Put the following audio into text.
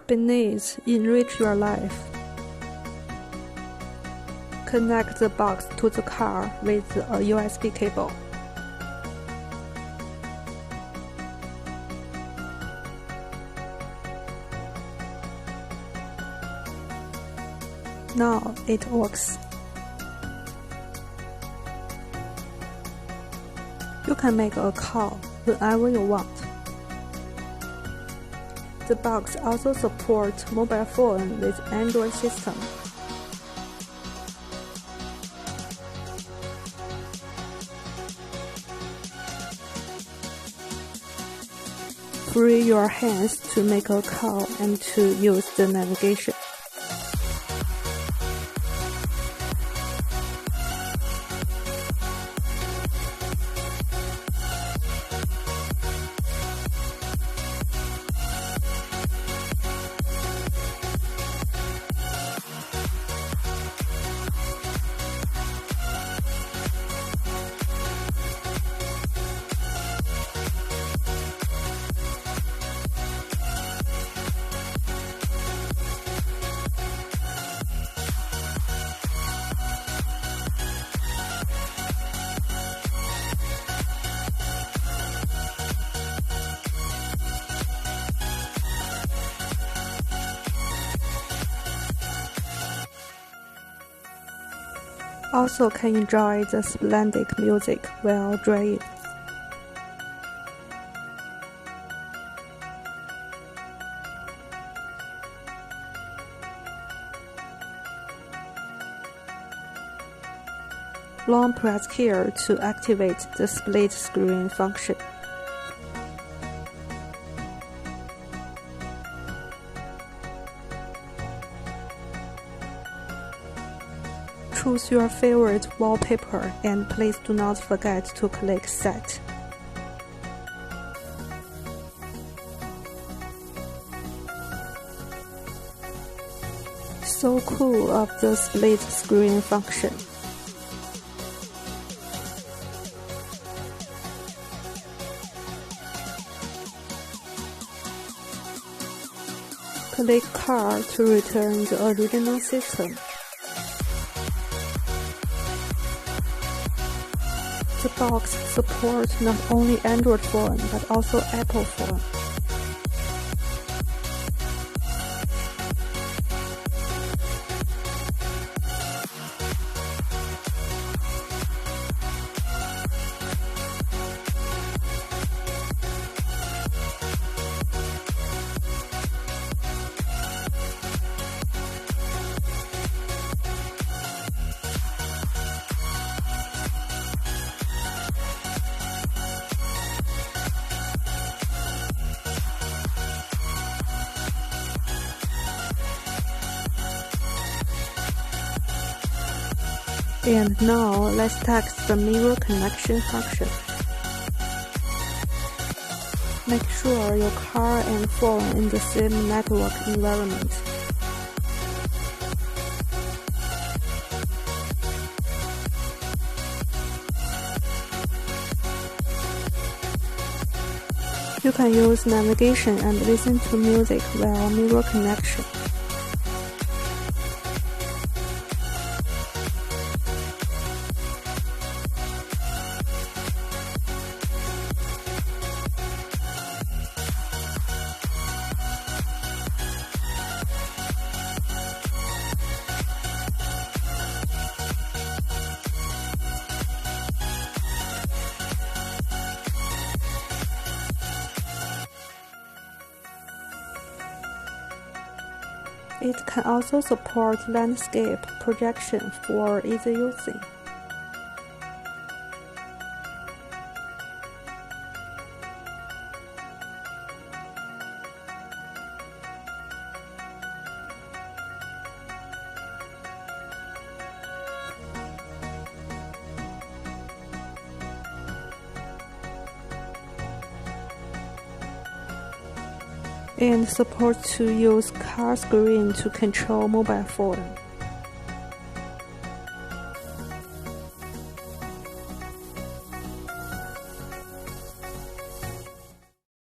Binize enrich your life. Connect the box to the car with a USB cable. Now it works. You can make a call whenever you want. The box also supports mobile phone with Android system. Free your hands to make a call and to use the navigation. Also can enjoy the splendid music while driving. Long press here to activate the split screen function. Choose your favorite wallpaper and please do not forget to click Set. So cool of the split screen function. Click Car to return the original system. The box supports not only Android phone but also Apple phone. And now let's test the mirror connection function. Make sure your car and phone in the same network environment. You can use navigation and listen to music while mirror connection. It can also support landscape projection for easy using. And support to use car screen to control mobile phone.